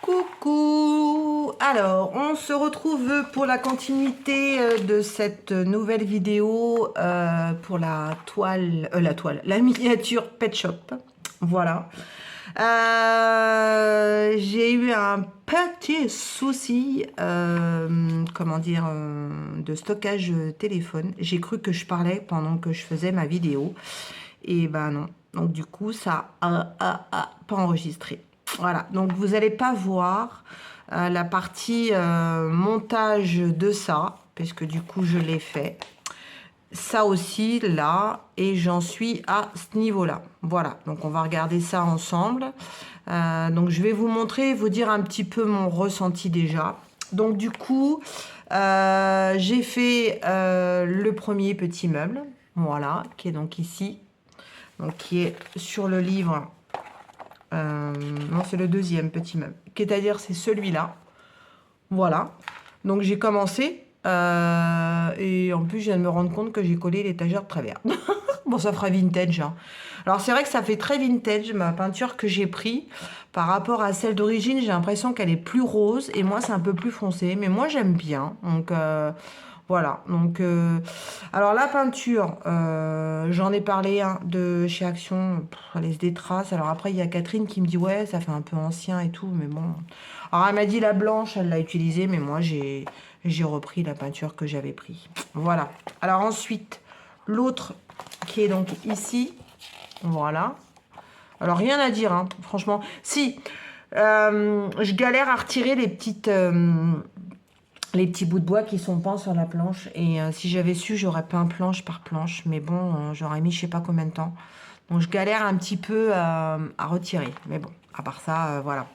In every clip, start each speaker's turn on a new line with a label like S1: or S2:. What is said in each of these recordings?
S1: Coucou! Alors, on se retrouve pour la continuité de cette nouvelle vidéo pour la la miniature Pet Shop. Voilà. J'ai eu un petit souci, comment dire, de stockage téléphone. J'ai cru que je parlais pendant que je faisais ma vidéo. Et ben non. Donc du coup, ça a pas enregistré. Voilà, donc vous n'allez pas voir la partie montage de ça, puisque du coup je l'ai fait. Ça aussi, là, et j'en suis à ce niveau-là. Voilà, donc on va regarder ça ensemble. Donc je vais vous montrer, vous dire un petit peu mon ressenti déjà. Donc du coup, j'ai fait le premier petit meuble, voilà, qui est donc ici, donc qui est sur le livre. Non, c'est le deuxième petit meuble. C'est-à-dire, c'est celui-là. Voilà. Donc, j'ai commencé. Et en plus, je viens de me rendre compte que j'ai collé l'étagère de travers. Bon, ça fera vintage. Hein. Alors, c'est vrai que ça fait très vintage, ma peinture que j'ai pris. Par rapport à celle d'origine, j'ai l'impression qu'elle est plus rose. Et moi, c'est un peu plus foncé. Mais moi, j'aime bien. Donc, voilà. Donc, alors, la peinture, j'en ai parlé de chez Action. Elle laisse des traces. Alors, après, il y a Catherine qui me dit, ouais, ça fait un peu ancien et tout. Mais bon. Alors, elle m'a dit la blanche, elle l'a utilisée. Mais moi, j'ai repris la peinture que j'avais pris. Voilà. Alors, ensuite, l'autre qui est donc ici. Voilà. Alors, rien à dire, hein, franchement. Si, je galère à retirer les petits bouts de bois qui sont peints sur la planche. Et si j'avais su, j'aurais peint planche par planche. Mais bon, j'aurais mis je sais pas combien de temps. Donc, je galère un petit peu à retirer. Mais bon, à part ça, voilà.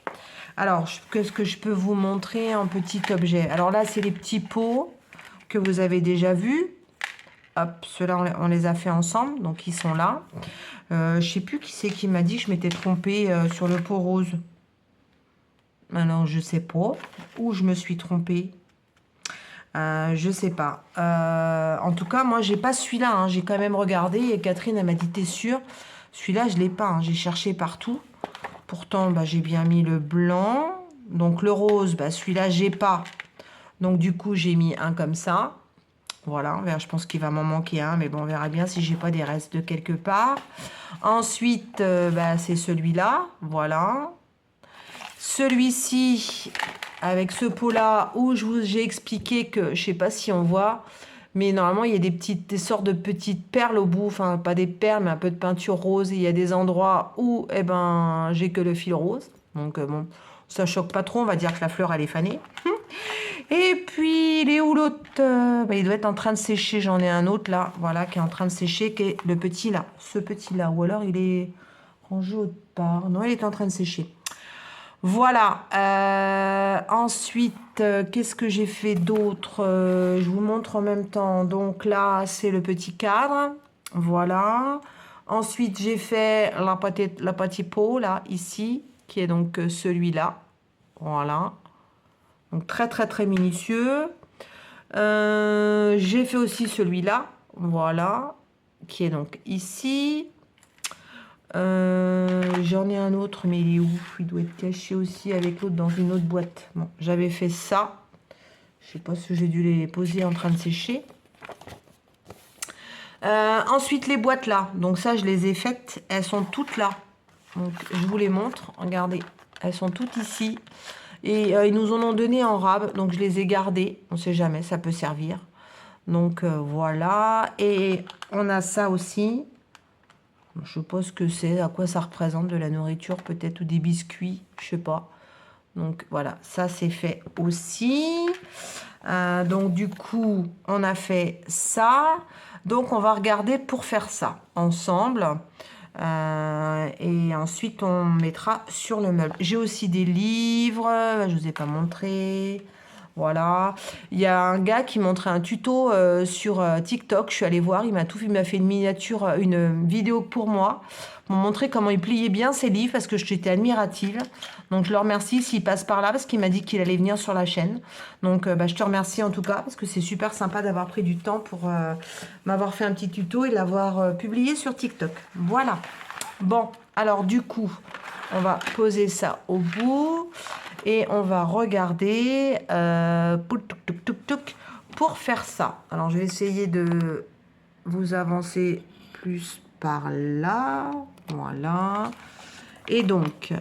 S1: Alors, qu'est-ce que je peux vous montrer en petit objet? Alors là, c'est les petits pots que vous avez déjà vus. Hop, ceux-là, on les a fait ensemble. Donc, ils sont là. Je sais plus qui c'est qui m'a dit que je m'étais trompée sur le pot rose. Alors, je sais pas. Où je me suis trompée. Je sais pas. En tout cas, moi, j'ai pas celui-là. Hein. J'ai quand même regardé et Catherine, elle m'a dit, t'es sûre? Celui-là, je l'ai pas. Hein. J'ai cherché partout. Pourtant, bah, j'ai bien mis le blanc. Donc, le rose, bah, celui-là, j'ai pas. Donc, du coup, j'ai mis un comme ça. Voilà, je pense qu'il va m'en manquer un. Mais bon, on verra bien si j'ai pas des restes de quelque part. Ensuite, bah, c'est celui-là. Voilà. Celui-ci, avec ce pot-là, où j'ai expliqué que, je sais pas si on voit, mais normalement, il y a des sortes de petites perles au bout. Enfin, pas des perles, mais un peu de peinture rose. Et il y a des endroits où, eh ben, j'ai que le fil rose. Donc, bon, ça choque pas trop. On va dire que la fleur, elle est fanée. Et puis, il est où l'autre? Bah, il doit être en train de sécher. J'en ai un autre, là, voilà, qui est en train de sécher, qui est le petit, là. Ce petit-là. Ou alors, il est rangé autre part. Non, il est en train de sécher. Voilà. Ensuite, qu'est-ce que j'ai fait d'autre? Je vous montre en même temps. Donc là, c'est le petit cadre. Voilà. Ensuite, j'ai fait la petite pot, là, ici, qui est donc celui-là. Voilà. Donc très, très, très minutieux. J'ai fait aussi celui-là. Voilà. Qui est donc ici. J'en ai un autre, mais il est où? Il doit être caché aussi avec l'autre dans une autre boîte. Bon, j'avais fait ça. Je sais pas si j'ai dû les poser en train de sécher. Ensuite, les boîtes là. Donc ça, je les ai faites. Elles sont toutes là. Donc, je vous les montre. Regardez. Elles sont toutes ici. Et ils nous en ont donné en rab. Donc, je les ai gardées. On ne sait jamais, ça peut servir. Donc, voilà. Et on a ça aussi. Je suppose que c'est à quoi ça représente, de la nourriture peut-être ou des biscuits, je sais pas. Donc voilà, ça c'est fait aussi. Donc du coup, on a fait ça. Donc on va regarder pour faire ça ensemble. Et ensuite on mettra sur le meuble. J'ai aussi des livres, je vous ai pas montré. Voilà, il y a un gars qui montrait un tuto sur TikTok. Je suis allée voir, il m'a fait une miniature, une vidéo pour moi, pour me montrer comment il pliait bien ses livres parce que j'étais admirative. Donc je le remercie s'il passe par là parce qu'il m'a dit qu'il allait venir sur la chaîne. Donc bah, je te remercie en tout cas parce que c'est super sympa d'avoir pris du temps pour m'avoir fait un petit tuto et l'avoir publié sur TikTok. Voilà. Bon, alors du coup, on va poser ça au bout et on va regarder pour faire ça. Alors, je vais essayer de vous avancer plus par là. Voilà. Et donc,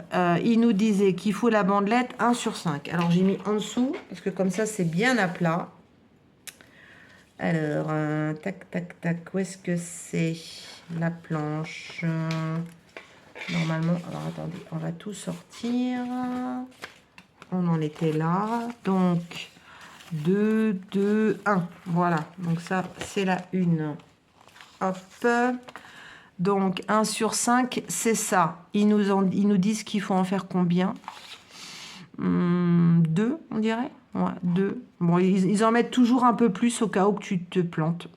S1: il nous disait qu'il faut la bandelette 1 sur 5. Alors, j'ai mis en dessous, parce que comme ça, c'est bien à plat. Alors, tac, tac, tac, où est-ce que c'est la planche? Normalement, alors attendez, on va tout sortir. On en était là. Donc, 2, 2, 1. Voilà, donc ça, c'est la 1. Hop. Donc, 1 sur 5, c'est ça. Ils nous disent qu'il faut en faire combien? 2, on dirait. Ouais, 2. Bon, ils en mettent toujours un peu plus au cas où que tu te plantes.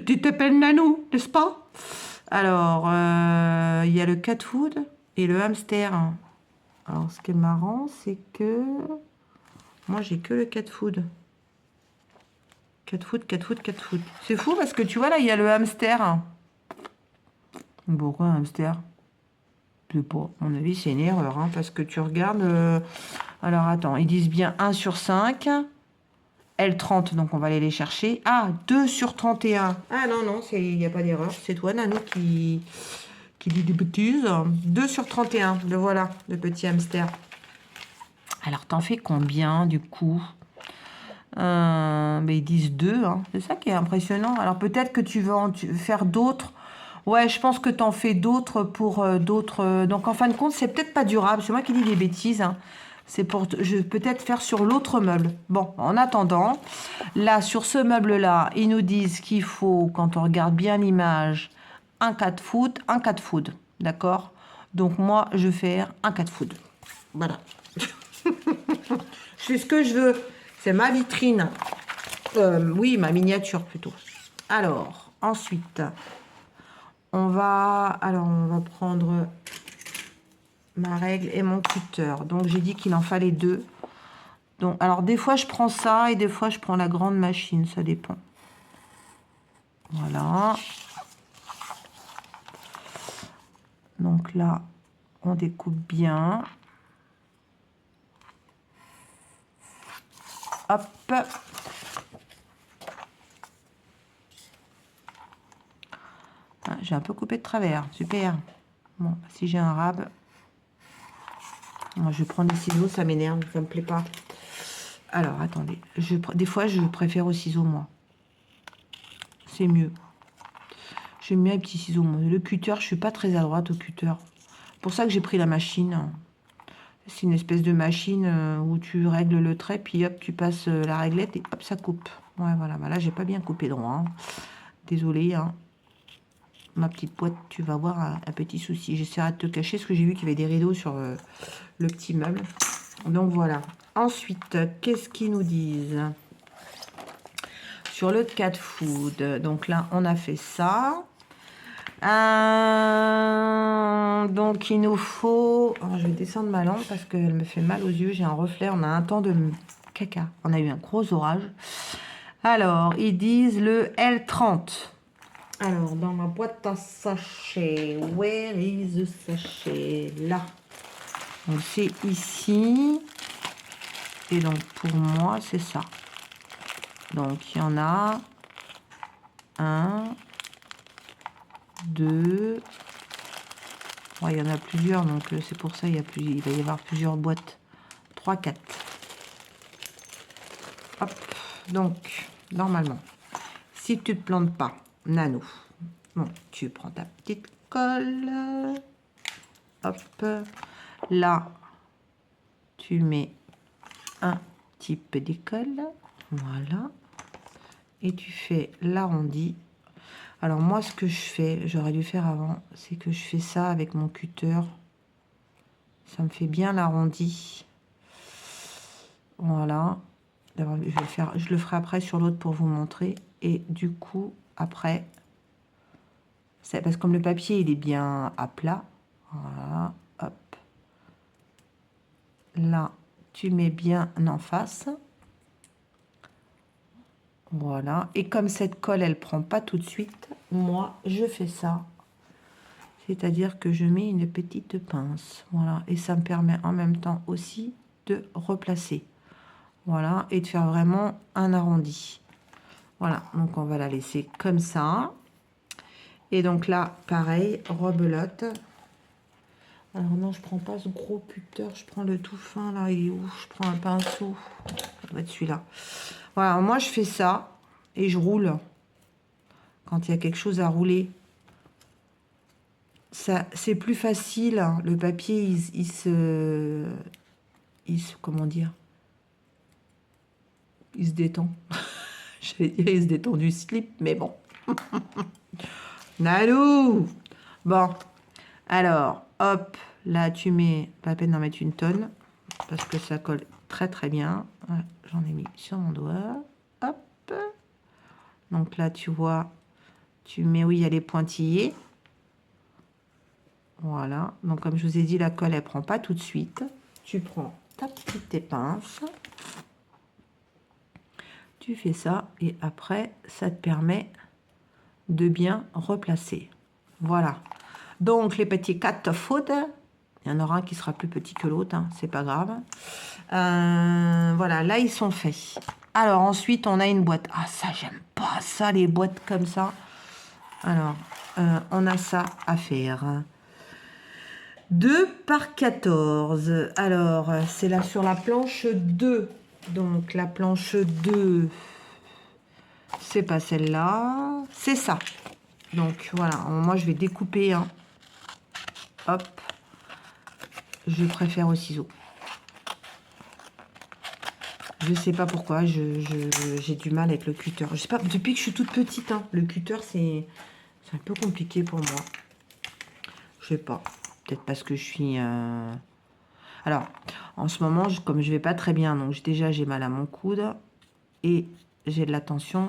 S1: Tu t'appelles Nanou, n'est-ce pas? Alors, il y a le cat food et le hamster. Alors, ce qui est marrant, c'est que moi, j'ai que le cat food. Cat food, cat food, cat food. C'est fou parce que tu vois, là, il y a le hamster. Pourquoi un hamster? Je sais pas. À mon avis, c'est une erreur. Hein, parce que tu regardes... Alors, attends. Ils disent bien 1 sur 5. L30, donc on va aller les chercher. Ah, 2 sur 31. Ah non, non, il n'y a pas d'erreur. C'est toi, Nanou, qui dit des bêtises. 2 sur 31. Le voilà, le petit hamster. Alors, t'en fais combien, du coup? Mais ils disent 2. Hein. C'est ça qui est impressionnant. Alors, peut-être que tu veux faire d'autres. Ouais, je pense que t'en fais d'autres pour d'autres. Donc, en fin de compte, c'est peut-être pas durable. C'est moi qui dis des bêtises. Hein. C'est pour peut-être faire sur l'autre meuble. Bon, en attendant, là, sur ce meuble-là, ils nous disent qu'il faut, quand on regarde bien l'image, un cat food, un cat food. D'accord? Donc, moi, je vais faire un cat food. Voilà. C'est ce que je veux. C'est ma vitrine. Oui, ma miniature plutôt. Alors, ensuite, on va prendre ma règle et mon cutter. Donc, j'ai dit qu'il en fallait 2. Donc, alors, des fois, je prends ça et des fois, je prends la grande machine. Ça dépend. Voilà. Donc là, on découpe bien. Hop. Ah, j'ai un peu coupé de travers. Super. Bon, si j'ai un rab... Moi, je prends des ciseaux, ça m'énerve, ça me plaît pas. Alors, attendez. Des fois, je préfère aux ciseaux, moi. C'est mieux. J'aime bien les petits ciseaux, moi. Le cutter, je suis pas très à droite au cutter. C'est pour ça que j'ai pris la machine. C'est une espèce de machine où tu règles le trait, puis hop, tu passes la réglette et hop, ça coupe. Ouais, voilà. Bah là, j'ai pas bien coupé droit. Hein. Désolée. Hein. Ma petite boîte, tu vas voir un petit souci. J'essaierai de te cacher parce que j'ai vu qu'il y avait des rideaux sur le petit meuble. Donc voilà. Ensuite, qu'est-ce qu'ils nous disent sur le cat food? Donc là, on a fait ça. Donc il nous faut... Alors, je vais descendre ma lampe parce qu'elle me fait mal aux yeux. J'ai un reflet. On a un temps de caca. On a eu un gros orage. Alors, ils disent le L30. Alors, dans ma boîte à sachets, where is the sachet? Là. Donc, c'est ici. Et donc, pour moi, c'est ça. Donc, il y en a 1, 2. Ouais, il y en a plusieurs, donc c'est pour ça il va y avoir plusieurs boîtes. 3, 4. Hop. Donc, normalement, si tu ne te plantes pas, Nano, bon, tu prends ta petite colle. Hop. Là, tu mets un petit peu d'école. Voilà. Et tu fais l'arrondi. Alors moi, ce que je fais, j'aurais dû faire avant, c'est que je fais ça avec mon cutter. Ça me fait bien l'arrondi. Voilà. Je le ferai après sur l'autre pour vous montrer. Et du coup, après, parce que comme le papier, il est bien à plat. Voilà. Hop. Là, tu mets bien en face. Voilà. Et comme cette colle, elle prend pas tout de suite, moi, je fais ça. C'est-à-dire que je mets une petite pince. Voilà. Et ça me permet en même temps aussi de replacer. Voilà. Et de faire vraiment un arrondi. Voilà. Donc, on va la laisser comme ça. Et donc là, pareil, rebelote. Alors non, je prends pas ce gros cutter. Je prends le tout fin, là. Il est où? Je prends un pinceau. Ça doit être celui-là. Voilà. Moi, je fais ça. Et je roule. Quand il y a quelque chose à rouler. Ça, c'est plus facile, hein. Le papier, comment dire, il se détend. J'allais dire, il se détend du slip, mais bon. Nalou. Bon, alors, hop, là, tu mets, pas la peine d'en mettre une tonne, parce que ça colle très très bien. Ouais, j'en ai mis sur mon doigt. Hop. Donc là, tu vois, tu mets où il y a les pointillés. Voilà. Donc, comme je vous ai dit, la colle, elle prend pas tout de suite. Tu prends ta petite épince. Tu fais ça et après, ça te permet de bien replacer. Voilà. Donc, les petits cat food, il y en aura un qui sera plus petit que l'autre, hein, c'est pas grave. Voilà, là, ils sont faits. Alors, ensuite, on a une boîte. Ah, ça, j'aime pas ça, les boîtes comme ça. Alors, on a ça à faire. 2 par 14. Alors, c'est là sur la planche 2. Donc, la planche 2, c'est pas celle-là, c'est ça. Donc, voilà. Moi, je vais découper. Hein. Hop. Je préfère au ciseau. Je sais pas pourquoi, j'ai du mal avec le cutter. Je sais pas, depuis que je suis toute petite, hein, le cutter, c'est un peu compliqué pour moi. Je sais pas. Peut-être parce que je suis... Alors, en ce moment, comme je vais pas très bien, donc déjà j'ai mal à mon coude et j'ai de la tension.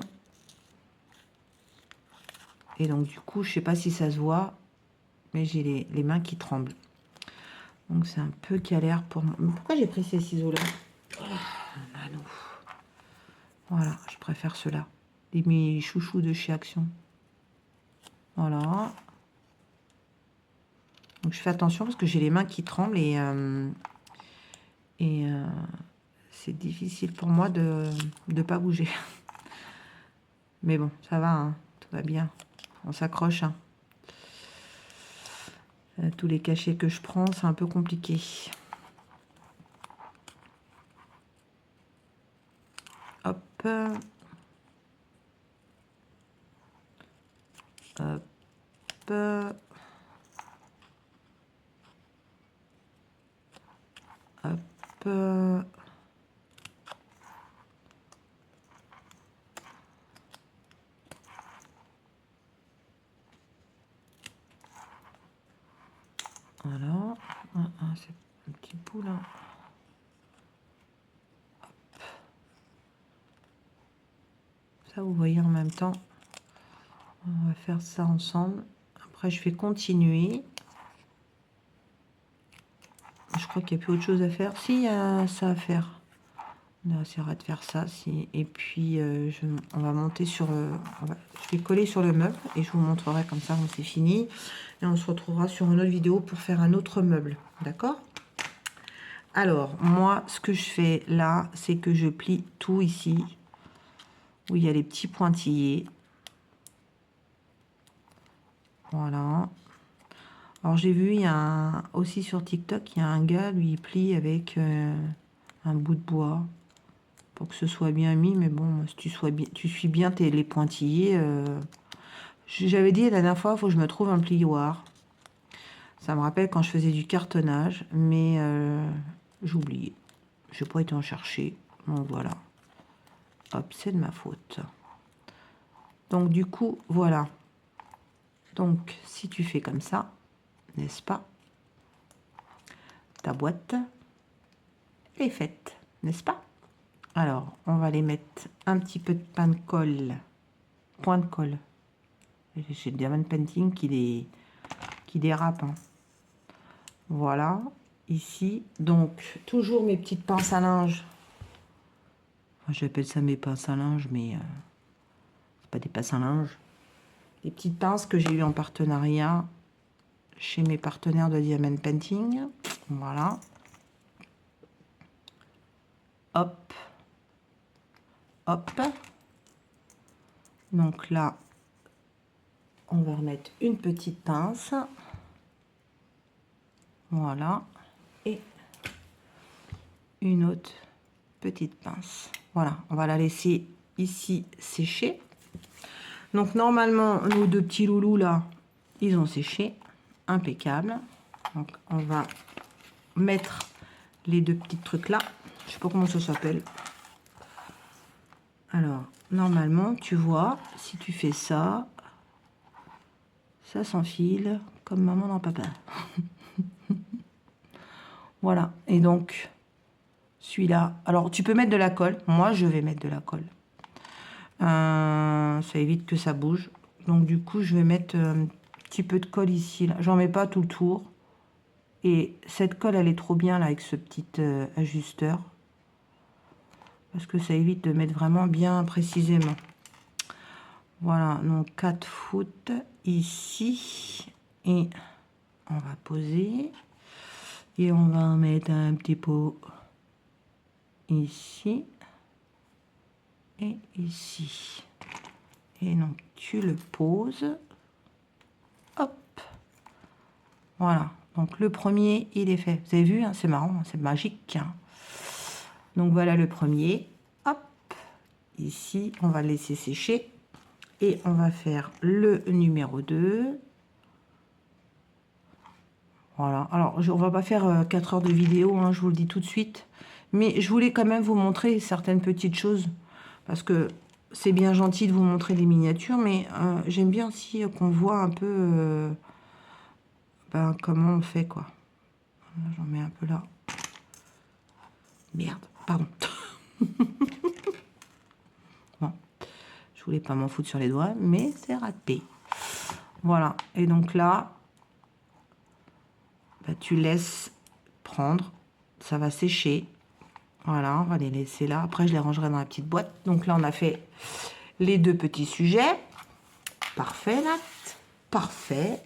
S1: Et donc du coup, je sais pas si ça se voit, mais j'ai les mains qui tremblent. Donc c'est un peu galère pour moi. Mais pourquoi j'ai pris ces ciseaux-là? Voilà, je préfère ceux-là. Mes chouchous de chez Action. Voilà. Donc je fais attention parce que j'ai les mains qui tremblent et c'est difficile pour moi de ne pas bouger. Mais bon, ça va, hein, tout va bien. On s'accroche. Hein. Tous les cachets que je prends, c'est un peu compliqué. Hop. Hop. Hop. Voilà. C'est un petit bout là. Hop. Ça, vous voyez en même temps. On va faire ça ensemble. Après, je vais continuer. Je crois qu'il n'y a plus autre chose à faire. Si, il y a ça à faire. On essaiera de faire ça. Si. Et puis, on va monter sur... je vais coller sur le meuble et je vous montrerai comme ça quand c'est fini. Et on se retrouvera sur une autre vidéo pour faire un autre meuble. D'accord? Alors, moi, ce que je fais là, c'est que je plie tout ici, où il y a les petits pointillés. Voilà. Alors, j'ai vu, il y a aussi sur TikTok, il y a un gars, lui, il plie avec un bout de bois pour que ce soit bien mis. Mais bon, si tu suis bien les pointillés. J'avais dit la dernière fois, il faut que je me trouve un plioir. Ça me rappelle quand je faisais du cartonnage, mais j'ai oublié. Je n'ai pas été en chercher. Donc, voilà. Hop, c'est de ma faute. Donc, du coup, voilà. Donc, si tu fais comme ça, n'est-ce pas? Ta boîte est faite, n'est-ce pas? Alors, on va les mettre un petit peu de pain de colle, point de colle. J'ai le diamond painting qui dérape. Hein. Voilà, ici. Donc, toujours mes petites pinces à linge. Enfin, j'appelle ça mes pinces à linge, mais c'est pas des pinces à linge. Des petites pinces que j'ai eues en partenariat chez mes partenaires de Diamond Painting. Voilà. Hop. Hop. Donc là, on va remettre une petite pince. Voilà. Et une autre petite pince. Voilà, on va la laisser ici sécher. Donc normalement, nos deux petits loulous là, ils ont séché. Impeccable. Donc on va mettre les deux petits trucs là. Je sais pas comment ça s'appelle. Alors, normalement, tu vois, si tu fais ça, ça s'enfile comme maman dans papa. Voilà. Et donc, celui-là. Alors, tu peux mettre de la colle. Moi, je vais mettre de la colle. Ça évite que ça bouge. Donc, du coup, je vais mettre un petit peu de colle ici. J'en mets pas tout le tour. Et cette colle, elle est trop bien là avec ce petit ajusteur. Parce que ça évite de mettre vraiment bien précisément. Voilà, donc 4 foot ici. Et on va poser. Et on va en mettre un petit pot ici. Et ici. Et donc tu le poses. Hop. Voilà. Donc le premier, il est fait. Vous avez vu, hein, c'est marrant, hein, c'est magique. Hein. Donc voilà le premier. Hop. Ici, on va laisser sécher. Et on va faire le numéro 2. Voilà. Alors, on va pas faire 4 heures de vidéo, hein, je vous le dis tout de suite. Mais je voulais quand même vous montrer certaines petites choses. Parce que c'est bien gentil de vous montrer les miniatures. Mais j'aime bien aussi qu'on voit un peu comment on fait, quoi. J'en mets un peu là. Merde, pardon. Bon, je voulais pas m'en foutre sur les doigts, mais c'est raté. Voilà, et donc là, tu laisses prendre, ça va sécher. Voilà, on va les laisser là. Après, je les rangerai dans la petite boîte. Donc là, on a fait les deux petits sujets. Parfait, Nat. Parfait.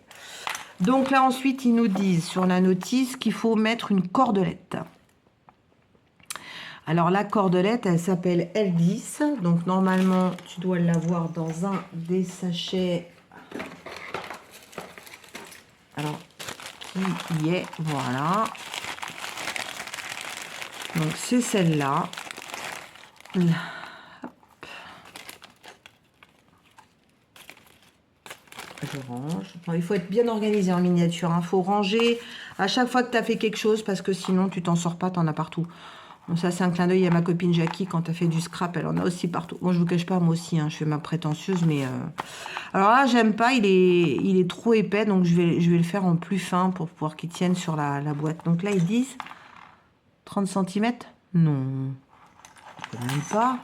S1: Donc là, ensuite, ils nous disent sur la notice qu'il faut mettre une cordelette. Alors, la cordelette, elle s'appelle L10. Donc, normalement, tu dois l'avoir dans un des sachets. Alors, qui y est? Voilà. Donc, c'est celle-là. Je range. Bon, il faut être bien organisé en miniature. Il faut ranger à chaque fois que tu as fait quelque chose parce que sinon, tu t'en sors pas, tu en as partout. Bon, ça, c'est un clin d'œil à ma copine Jackie. Quand tu as fait du scrap, elle en a aussi partout. Bon, je vous cache pas, moi aussi, hein, je fais ma prétentieuse, mais... Alors là, j'aime pas, il est trop épais, donc je vais le faire en plus fin pour pouvoir qu'il tienne sur la boîte. Donc là, ils disent 30 cm. Non, même pas.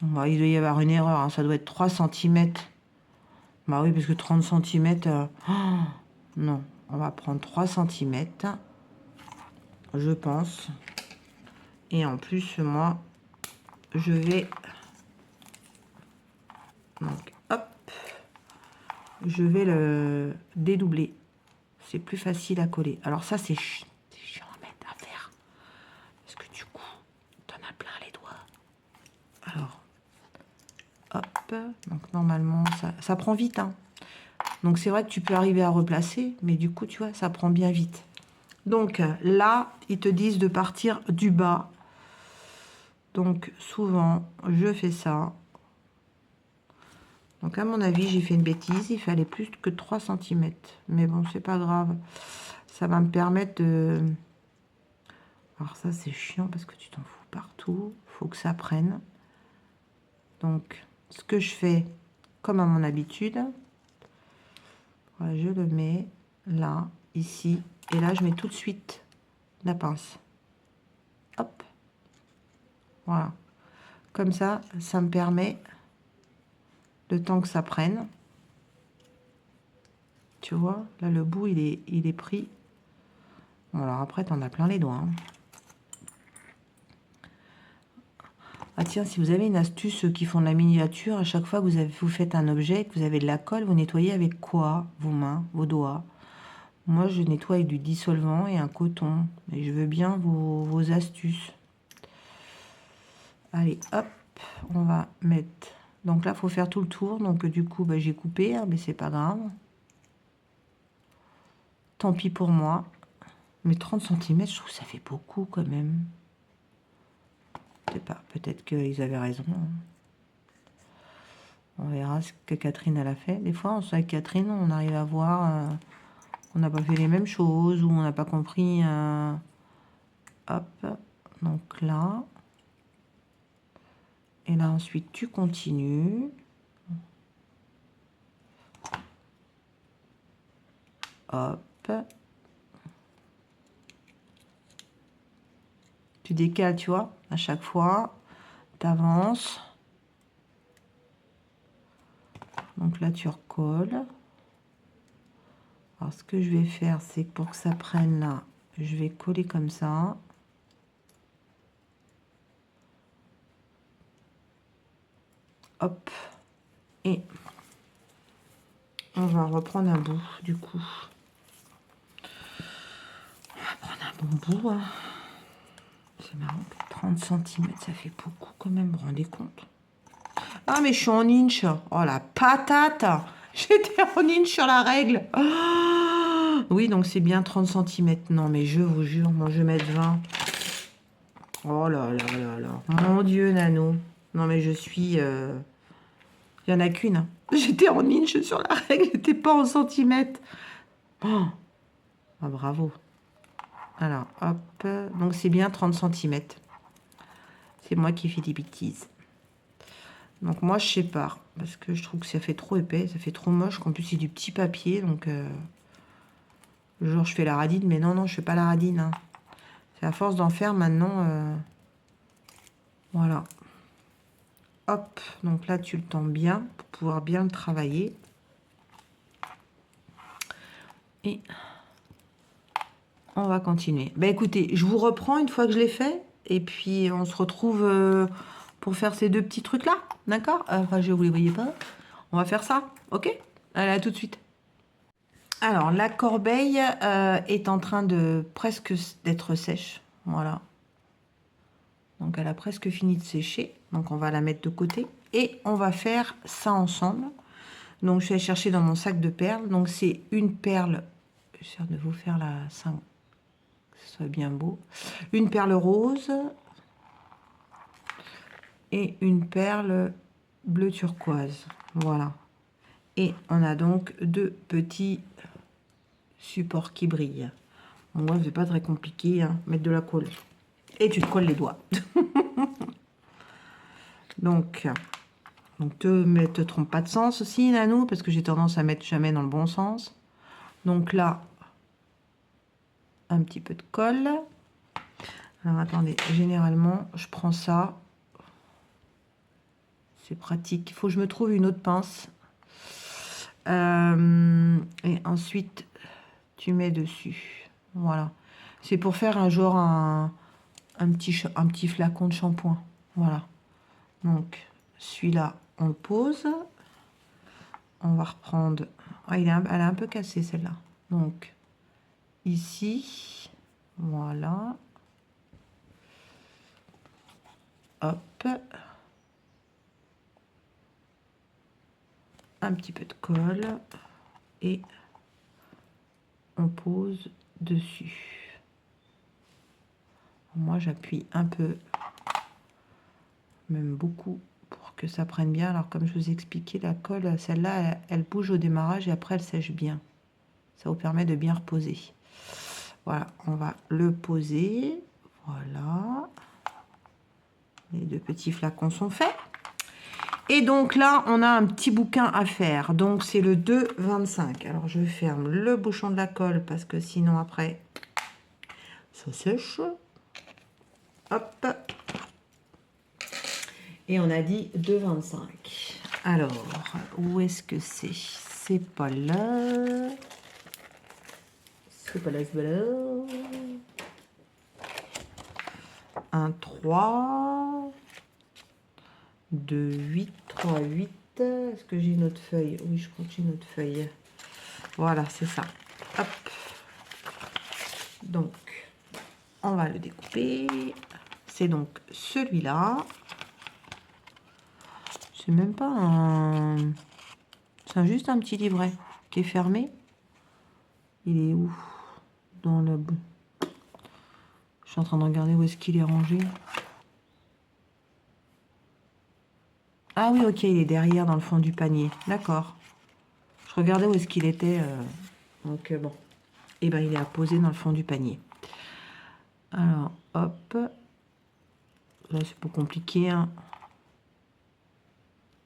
S1: Bah, il doit y avoir une erreur, hein, ça doit être 3 cm. Bah oui, parce que 30 cm... non, on va prendre 3 cm, je pense. Et en plus, moi, je vais... Donc, hop. Je vais le dédoubler. C'est plus facile à coller. Alors ça, c'est chiant à faire. Parce que du coup, t'en as plein les doigts. Alors, hop. Donc normalement, ça prend vite. Hein. Donc c'est vrai que tu peux arriver à replacer. Mais du coup, tu vois, ça prend bien vite. Donc là, ils te disent de partir du bas. Donc souvent, je fais ça. Donc à mon avis, j'ai fait une bêtise. Il fallait plus que 3 cm. Mais bon, c'est pas grave. Ça va me permettre de... Alors ça, c'est chiant parce que tu t'en fous partout. Il faut que ça prenne. Donc, ce que je fais, comme à mon habitude, voilà, je le mets là, ici. Et là, je mets tout de suite la pince. Hop. Voilà. Comme ça, ça me permet... le temps que ça prenne. Tu vois, là, le bout, il est pris. Bon, alors après, t'en as plein les doigts. Hein. Ah tiens, si vous avez une astuce, ceux qui font de la miniature, à chaque fois que vous faites un objet, que vous avez de la colle, vous nettoyez avec quoi? Vos mains, vos doigts. Moi, je nettoie avec du dissolvant et un coton. Et je veux bien vos astuces. Allez, hop, on va mettre... Donc là, il faut faire tout le tour. Donc du coup, bah, j'ai coupé, hein, mais c'est pas grave. Tant pis pour moi. Mais 30 cm, je trouve que ça fait beaucoup quand même. Je sais pas, peut-être qu'ils avaient raison. Hein. On verra ce que Catherine elle a fait. Des fois, avec Catherine, on arrive à voir qu'on n'a pas fait les mêmes choses ou on n'a pas compris. Hop, donc là. Et là, ensuite, tu continues. Hop. Tu décales, tu vois, à chaque fois. Tu avances. Donc là, tu recolles. Alors, ce que je vais faire, c'est que pour que ça prenne là, je vais coller comme ça. Hop. Et on va reprendre un bout, du coup. On va prendre un bon bout. Hein. C'est marrant. 30 cm, ça fait beaucoup quand même, vous vous rendez compte? Ah, mais je suis en inch. Oh, la patate. J'étais en inch sur la règle. Oh oui, donc c'est bien 30 cm. Non, mais je vous jure, moi, je vais mettre 20. Oh là là là là. Mon Dieu, Nano. Non, mais je suis... Il n'y en a qu'une. Hein. J'étais en inch sur la règle, j'étais pas en centimètres. Oh. Ah, bravo. Alors, hop. Donc, c'est bien 30 cm. C'est moi qui fais des bêtises. Donc, moi, je sépare. Parce que je trouve que ça fait trop épais. Ça fait trop moche. En plus, c'est du petit papier. Donc, genre, je fais la radine. Mais non, non, je fais pas la radine. Hein. C'est à force d'en faire maintenant. Voilà. Hop. Donc là, tu le tends bien. Pour pouvoir bien le travailler. Et on va continuer. Ben, écoutez, je vous reprends une fois que je l'ai fait. Et puis, on se retrouve pour faire ces deux petits trucs-là. D'accord? Enfin, je vous les voyais pas. On va faire ça. OK? Allez, à tout de suite. Alors, la corbeille est en train de presque d'être sèche. Voilà. Donc, elle a presque fini de sécher. Donc, on va la mettre de côté. Et on va faire ça ensemble. Donc, je vais chercher dans mon sac de perles. Donc, c'est une perle. J'essaie de vous faire la 5. Que ce soit bien beau. Une perle rose. Et une perle bleu turquoise. Voilà. Et on a donc deux petits supports qui brillent. Bon, ouais, c'est pas très compliqué. Hein. Mettre de la colle. Et tu te colles les doigts. donc te trompe pas de sens aussi, Nanou, parce que j'ai tendance à mettre jamais dans le bon sens. Donc là, un petit peu de colle. Alors attendez, généralement, je prends ça. C'est pratique. Il faut que je me trouve une autre pince. Et ensuite, tu mets dessus. Voilà. C'est pour faire un genre un petit flacon de shampoing. Voilà. Donc, celui-là, on le pose. On va reprendre... Ah, elle est un peu cassée, celle-là. Donc, ici, voilà. Hop. Un petit peu de colle. Et on pose dessus. Moi, j'appuie un peu, même beaucoup, pour que ça prenne bien. Alors, comme je vous ai expliqué, la colle, celle-là, elle bouge au démarrage et après, elle sèche bien. Ça vous permet de bien reposer. Voilà, on va le poser. Voilà. Les deux petits flacons sont faits. Et donc là, on a un petit bouquin à faire. Donc, c'est le 2,25. Alors, je ferme le bouchon de la colle parce que sinon, après, ça sèche. Hop. Et on a dit 2,25. Alors, où est-ce que c'est? C'est pas là. C'est pas là, c'est pas là. 1, 3. 2, 8, 3, 8. Est-ce que j'ai une autre feuille? Oui, je crois que j'ai une autre feuille. Voilà, c'est ça. Hop, Donc, on va le découper. C'est donc celui-là. C'est même pas un... C'est juste un petit livret qui est fermé. Il est où? Dans le... Je suis en train de regarder où est-ce qu'il est rangé. Ah oui, ok, il est derrière dans le fond du panier. D'accord. Je regardais où est-ce qu'il était. Donc bon. Et ben il est apposé dans le fond du panier. Alors, hop. Là, c'est pas compliqué. Hein.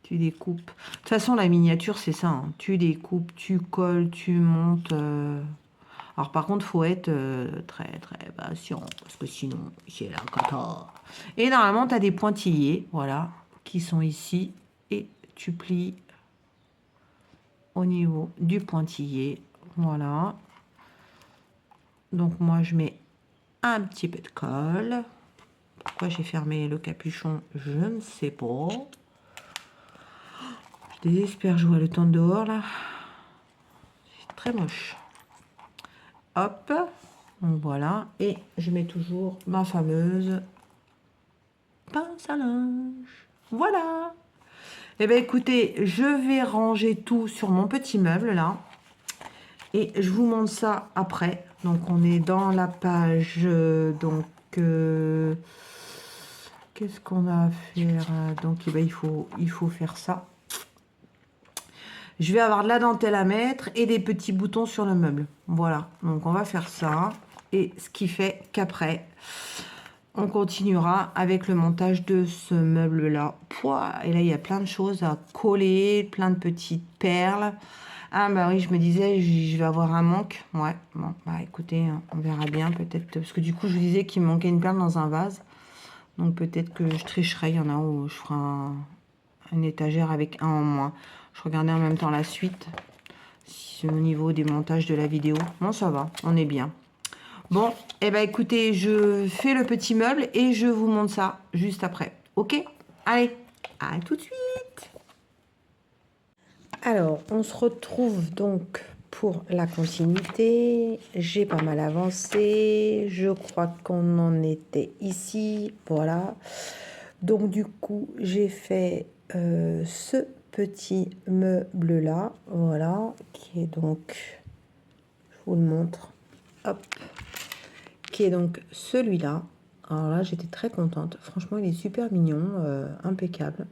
S1: Tu découpes. De toute façon, la miniature, c'est ça. Hein. Tu découpes, tu colles, tu montes. Alors, par contre, il faut être très, très patient. Parce que sinon, c'est la cata. Et normalement, tu as des pointillés. Voilà. Qui sont ici. Et tu plies au niveau du pointillé. Voilà. Donc, moi, je mets un petit peu de colle. Pourquoi j'ai fermé le capuchon, je ne sais pas. Je désespère, je vois le temps dehors là. C'est très moche. Hop. Donc voilà. Et je mets toujours ma fameuse pince à linge. Voilà. Eh bien écoutez, je vais ranger tout sur mon petit meuble là. Et je vous montre ça après. Donc on est dans la page qu'est-ce qu'on a à faire? Donc eh ben, il faut faire ça. Je vais avoir de la dentelle à mettre et des petits boutons sur le meuble. Voilà, donc on va faire ça. Et ce qui fait qu'après, on continuera avec le montage de ce meuble-là. Et là, il y a plein de choses à coller, plein de petites perles. Ah bah oui, je me disais, je vais avoir un manque. Ouais, bon, bah écoutez, on verra bien peut-être. Parce que du coup, je vous disais qu'il me manquait une perle dans un vase. Donc peut-être que je tricherai. Il y en a où je ferai une étagère avec un en moins. Je regardais en même temps la suite. Au niveau des montages de la vidéo. Bon, ça va, on est bien. Bon, et ben écoutez, je fais le petit meuble et je vous montre ça juste après. Ok? Allez, à tout de suite. Alors, on se retrouve donc pour la continuité. J'ai pas mal avancé. Je crois qu'on en était ici. Voilà. Donc, du coup, j'ai fait ce petit meuble là, voilà, qui est donc, je vous le montre, hop, qui est donc celui-là. Alors là, j'étais très contente. Franchement, il est super mignon, impeccable.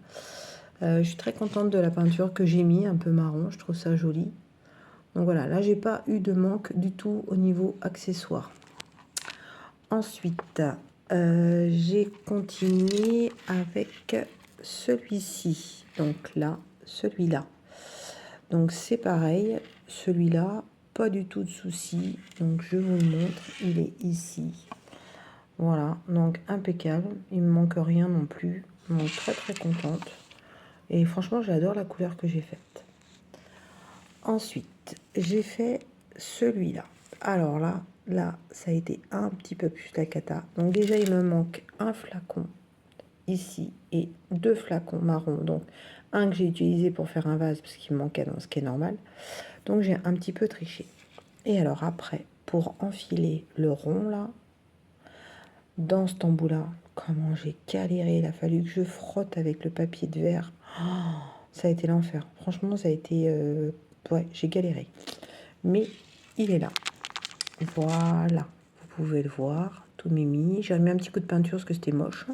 S1: Je suis très contente de la peinture que j'ai mis, un peu marron. Je trouve ça joli. Donc voilà, là, j'ai pas eu de manque du tout au niveau accessoire. Ensuite, j'ai continué avec celui-ci. Donc là, celui-là. Donc c'est pareil, celui-là, pas du tout de souci. Donc je vous le montre, il est ici. Voilà, donc impeccable. Il me manque rien non plus. Donc très très contente. Et franchement, j'adore la couleur que j'ai faite. Ensuite, j'ai fait celui-là. Alors là, ça a été un petit peu plus la cata. Donc déjà, il me manque un flacon ici et deux flacons marrons. Donc un que j'ai utilisé pour faire un vase parce qu'il me manquait dans ce qui est normal. Donc j'ai un petit peu triché. Et alors après, pour enfiler le rond là, dans ce embout là, comment j'ai galéré. Il a fallu que je frotte avec le papier de verre. Oh, ça a été l'enfer. Franchement, ça a été... ouais, j'ai galéré. Mais il est là. Voilà. Vous pouvez le voir. Tout mimi. J'ai remis un petit coup de peinture parce que c'était moche.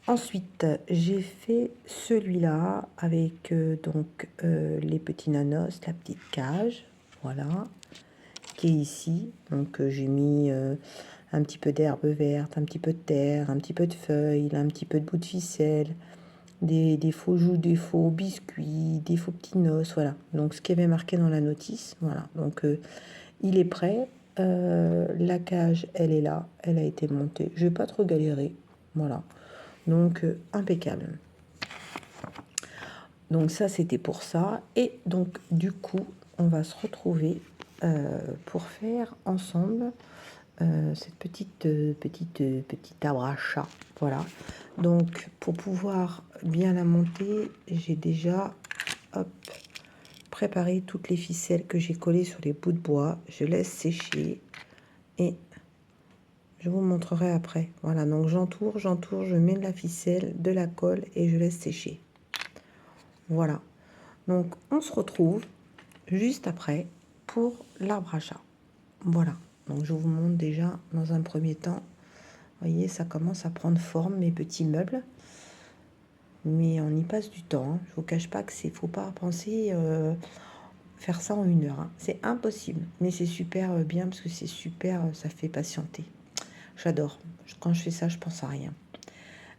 S1: Ensuite, j'ai fait celui-là avec les petits nanos, la petite cage. Voilà. Qui est ici. Donc, j'ai mis... un petit peu d'herbe verte, un petit peu de terre, un petit peu de feuilles, un petit peu de bout de ficelle, des faux joues, des faux biscuits, des faux petits noces, voilà. Donc ce qui avait marqué dans la notice, voilà. Donc il est prêt. La cage, elle est là, elle a été montée. Je vais pas trop galérer, voilà. Donc impeccable. Donc ça, c'était pour ça. Et donc du coup, on va se retrouver pour faire ensemble cette petite arbre à chat. Voilà. Donc, pour pouvoir bien la monter, j'ai déjà préparé toutes les ficelles que j'ai collées sur les bouts de bois. Je laisse sécher. et je vous montrerai après. Voilà, donc j'entoure, je mets de la ficelle, de la colle et je laisse sécher. Voilà, donc on se retrouve juste après pour l'arbre à chat. Voilà, donc je vous montre déjà dans un premier temps. Vous voyez, ça commence à prendre forme, mes petits meubles. Mais on y passe du temps. Hein. Je ne vous cache pas que c'est, faut pas penser faire ça en 1 heure. Hein. C'est impossible. Mais c'est super bien parce que c'est super, ça fait patienter. J'adore. Quand je fais ça, je pense à rien.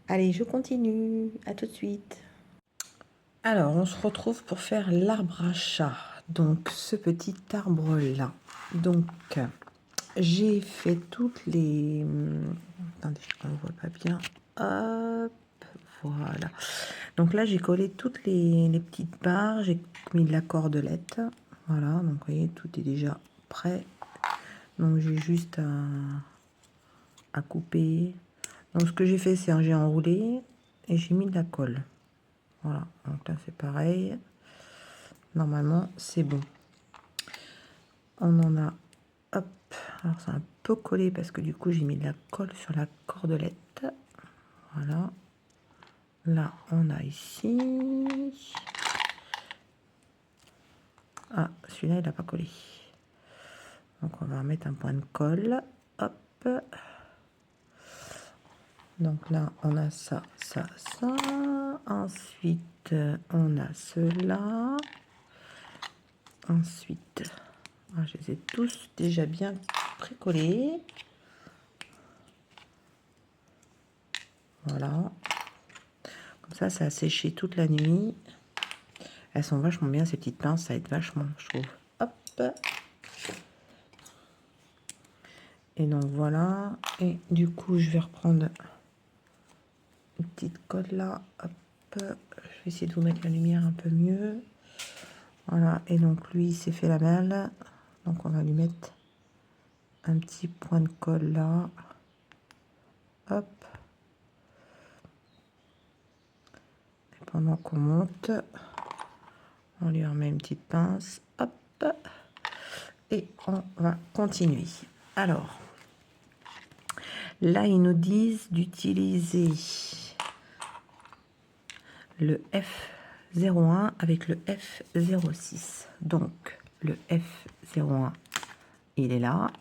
S1: Allez, je continue. À tout de suite. Alors, on se retrouve pour faire l'arbre à chat. Donc, ce petit arbre-là. Donc, j'ai fait toutes les... Attendez, on ne voit pas bien. Hop, voilà. Donc là, j'ai collé toutes les petites barres. J'ai mis de la cordelette. Voilà, donc vous voyez, tout est déjà prêt. Donc, j'ai juste à couper. Donc, ce que j'ai fait, c'est que j'ai enroulé et j'ai mis de la colle. Voilà, donc là, c'est pareil. Normalement, c'est bon. On en a... Hop, alors c'est un peu collé parce que du coup, j'ai mis de la colle sur la cordelette. Voilà. Là, on a ici... Ah, celui-là, il n'a pas collé. Donc, on va remettre un point de colle. Hop. Donc là, on a ça, ça, ça. Ensuite, on a cela. Ensuite, je les ai tous déjà bien précollés. Voilà. Comme ça a séché toute la nuit. Elles sont vachement bien, ces petites pinces. Ça aide vachement, je trouve. Hop. Et donc, voilà. Et du coup, je vais reprendre une petite colle là. Hop. Je vais essayer de vous mettre la lumière un peu mieux. Voilà. Et donc, lui, il s'est fait la malle. Donc, on va lui mettre un petit point de colle là. Hop. Et pendant qu'on monte, on lui remet une petite pince. Hop. Et on va continuer. Alors, là, ils nous disent d'utiliser le F01 avec le F06. Donc, le F01, il est là.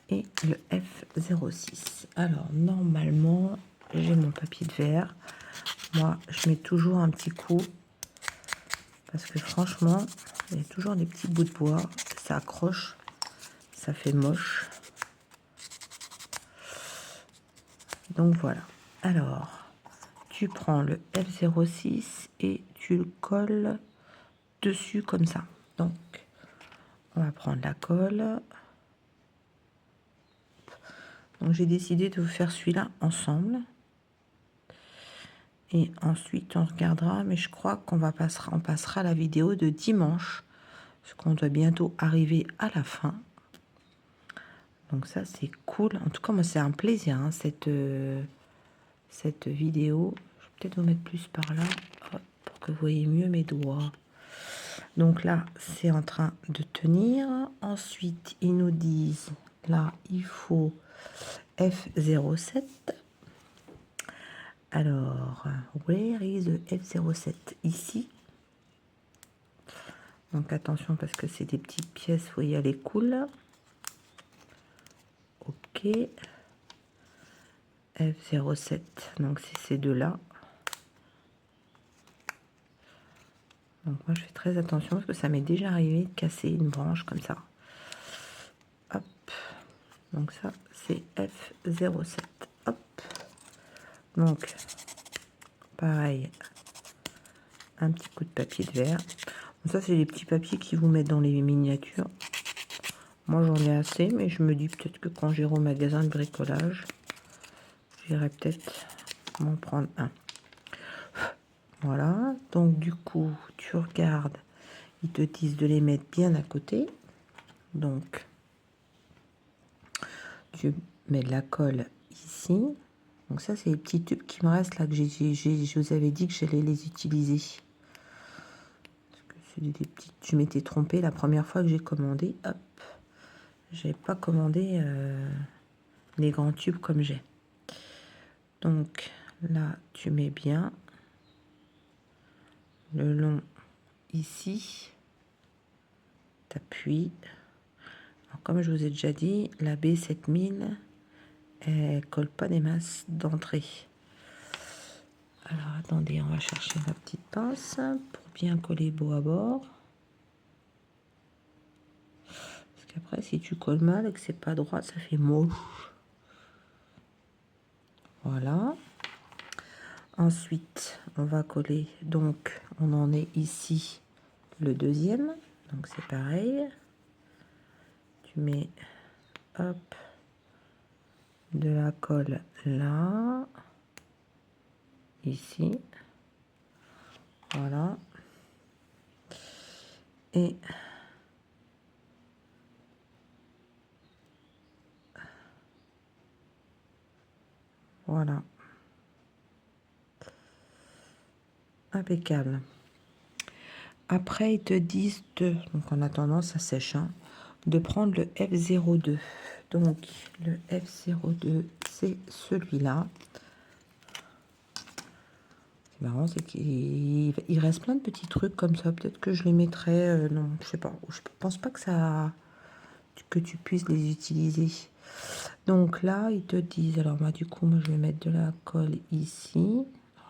S1: Et le F06. Alors, normalement, j'ai mon papier de verre. Moi, je mets toujours un petit coup. Parce que franchement, il y a toujours des petits bouts de bois. Ça accroche. Ça fait moche. Donc, voilà. Alors, tu prends le F06 et tu le colles dessus comme ça. Donc, on va prendre la colle. Donc, j'ai décidé de vous faire celui-là ensemble. Et ensuite, on regardera, mais je crois qu'on passera la vidéo de dimanche, parce qu'on doit bientôt arriver à la fin. Donc ça, c'est cool. En tout cas, moi, c'est un plaisir, hein, cette vidéo. Je vais peut-être vous mettre plus par là, hop, pour que vous voyez mieux mes doigts. Donc là, c'est en train de tenir. Ensuite, ils nous disent, là, il faut F07. Alors, where is the F07? Ici. Donc attention parce que c'est des petites pièces, vous voyez, elle est cool. Ok. F07, donc c'est ces deux-là. Donc moi je fais très attention parce que ça m'est déjà arrivé de casser une branche comme ça. Hop. Donc ça c'est F07. Hop. Donc pareil, un petit coup de papier de verre. Donc, ça c'est les petits papiers qui vous mettent dans les miniatures. Moi j'en ai assez, mais je me dis peut-être que quand j'irai au magasin de bricolage, j'irai peut-être m'en prendre un. Voilà, donc du coup, tu regardes, ils te disent de les mettre bien à côté. Donc, tu mets de la colle ici. Donc ça, c'est les petits tubes qui me restent là, que je vous avais dit que j'allais les utiliser. Parce que c'est des petites, je m'étais trompée la première fois que j'ai commandé. Hop, j'ai pas commandé les grands tubes comme j'ai. Donc là, tu mets bien le long ici. T'appuies. Alors, comme je vous ai déjà dit, la B7000, elle colle pas des masses d'entrée. Alors attendez, on va chercher ma petite pince pour bien coller beau à bord. Parce qu'après, si tu colles mal et que c'est pas droit, ça fait moche. Voilà. Ensuite, on va coller. Donc, on en est ici le deuxième. Donc, c'est pareil. Tu mets, hop, de la colle là. Ici. Voilà. Et voilà. Impeccable. Après, ils te disent donc en attendant, ça sèche, hein, de prendre le F02. Donc, le F02, c'est celui-là. C'est marrant, c'est qu'il reste plein de petits trucs comme ça. Peut-être que je les mettrai, non, je sais pas. Je pense pas que tu puisses les utiliser. Donc là, ils te disent, alors moi, du coup, moi, je vais mettre de la colle ici.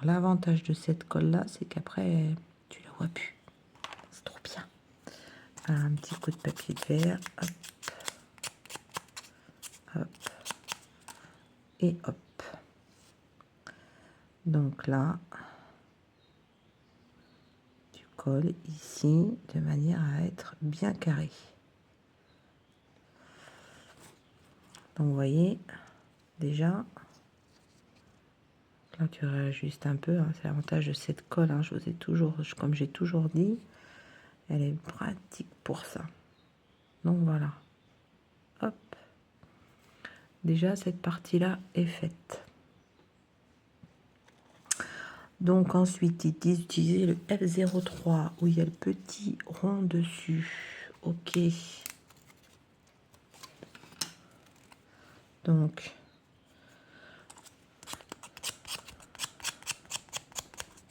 S1: L'avantage de cette colle-là, c'est qu'après, tu la vois plus. C'est trop bien. Un petit coup de papier de verre, hop, hop, et hop. Donc là, tu colles ici de manière à être bien carré. Donc vous voyez, déjà, là tu réajustes un peu, hein, c'est l'avantage de cette colle, hein, je vous ai toujours, comme j'ai toujours dit, elle est pratique pour ça. Donc voilà, hop, déjà cette partie-là est faite. Donc ensuite, ils disent d'utiliser le F03 où il y a le petit rond dessus. Ok. Donc,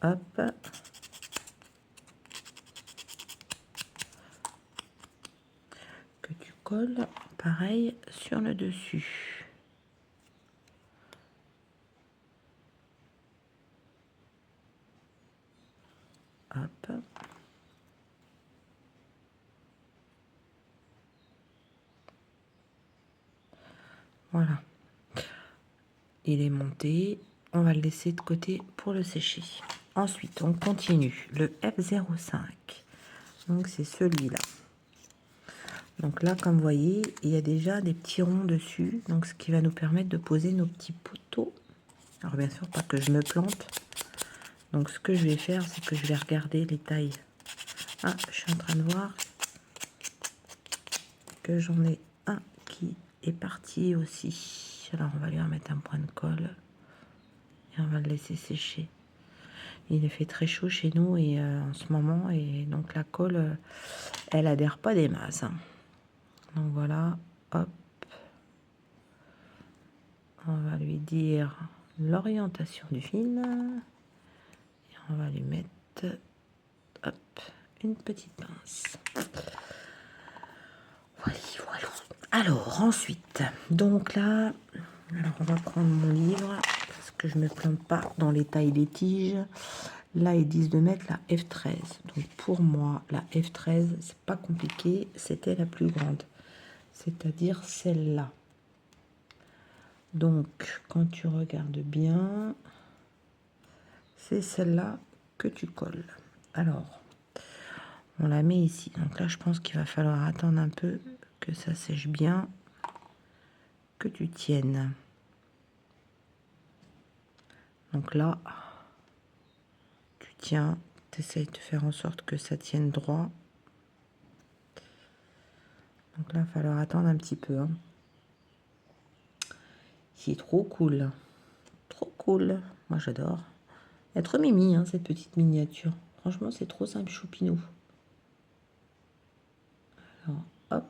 S1: hop. Que tu colles, pareil, sur le dessus. Hop. Voilà. Il est monté. On va le laisser de côté pour le sécher. Ensuite, on continue. Le F05. Donc, c'est celui-là. Donc là, comme vous voyez, il y a déjà des petits ronds dessus. Donc, ce qui va nous permettre de poser nos petits poteaux. Alors, bien sûr, pas que je me plante. Donc, ce que je vais faire, c'est que je vais regarder les tailles. Ah, je suis en train de voir que j'en ai un qui est parti aussi. Alors, on va lui remettre un point de colle. Et on va le laisser sécher. Il fait très chaud chez nous et en ce moment. Et donc, la colle, elle adhère pas des masses. Hein. Donc, voilà. Hop. On va lui dire l'orientation du fil. Et on va lui mettre, hop, une petite pince. Voilà, voilà. Alors, ensuite, donc là, alors on va prendre mon livre, parce que je ne me plante pas dans les tailles des tiges. Là, ils disent de mettre la F13. Donc, pour moi, la F13, c'est pas compliqué, c'était la plus grande. C'est-à-dire celle-là. Donc, quand tu regardes bien, c'est celle-là que tu colles. Alors, on la met ici. Donc là, je pense qu'il va falloir attendre un peu que ça sèche bien, que tu tiennes. Donc là, tu tiens, tu essayes de faire en sorte que ça tienne droit. Donc là, il va falloir attendre un petit peu. Hein. C'est trop cool. Trop cool. Moi, j'adore. Être mimi, hein, cette petite miniature. Franchement, c'est trop simple, choupinou. Alors, hop.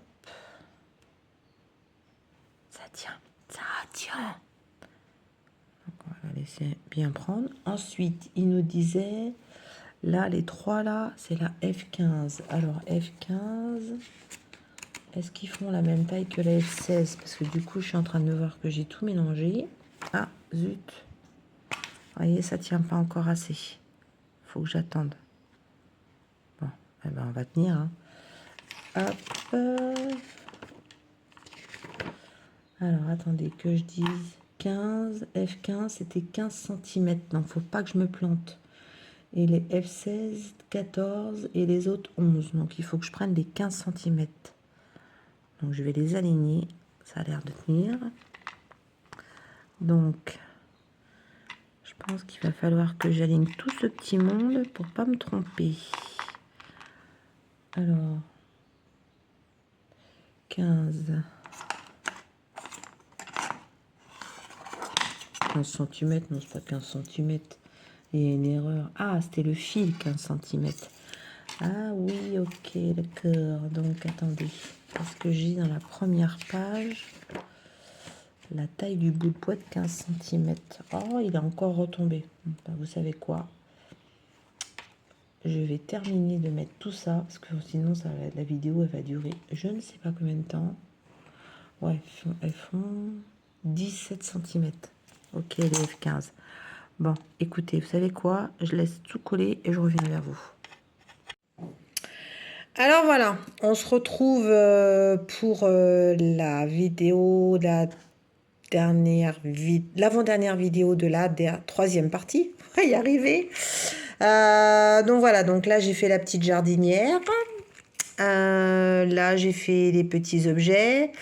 S1: tient. Donc, on va la laisser bien prendre. Ensuite, il nous disait, là, les trois là, c'est la F15. Alors, F15, est-ce qu'ils font la même taille que la F16? Parce que du coup, je suis en train de me voir que j'ai tout mélangé. Ah, zut. Vous voyez, ça tient pas encore assez. Faut que j'attende. Bon, eh ben, on va tenir. Hein. Hop. Alors, attendez, que je dise 15. F15, c'était 15 cm. Donc, faut pas que je me plante. Et les F16, 14 et les autres 11. Donc, il faut que je prenne les 15 cm. Donc, je vais les aligner. Ça a l'air de tenir. Donc, je pense qu'il va falloir que j'aligne tout ce petit monde pour pas me tromper. Alors, 15 cm, non, c'est pas 15 cm. Il y a une erreur. Ah, c'était le fil, 15 cm. Ah oui, ok, d'accord. Donc, attendez. Parce que j'ai dans la première page la taille du bout de poids de 15 cm. Oh, il a encore retombé. Ben, vous savez quoi? Je vais terminer de mettre tout ça, parce que sinon ça va, la vidéo elle va durer je ne sais pas combien de temps. Ouais, elles font 17 cm. Ok, les F15. Bon, écoutez, vous savez quoi? Je laisse tout coller et je reviens vers vous. Alors voilà, on se retrouve pour la vidéo, l'avant-dernière vidéo de la troisième partie. On va y arriver. Donc voilà, donc là j'ai fait la petite jardinière. Là j'ai fait les petits objets.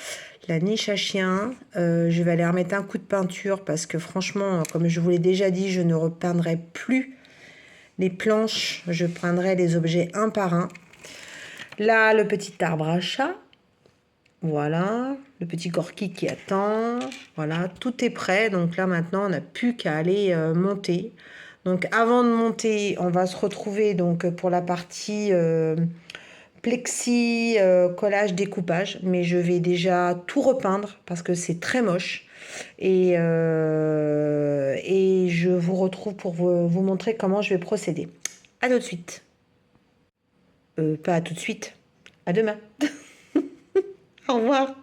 S1: La niche à chien. Je vais aller remettre un coup de peinture parce que franchement, comme je vous l'ai déjà dit, je ne repeindrai plus les planches. Je peindrai les objets un par un. Là, le petit arbre à chat. Voilà, le petit gorky qui attend. Voilà, tout est prêt. Donc là, maintenant, on n'a plus qu'à aller monter. Donc avant de monter, on va se retrouver donc pour la partie plexi, collage, découpage. Mais je vais déjà tout repeindre parce que c'est très moche. Et je vous retrouve pour vous montrer comment je vais procéder. À tout de suite. Pas à tout de suite. À demain. Au revoir.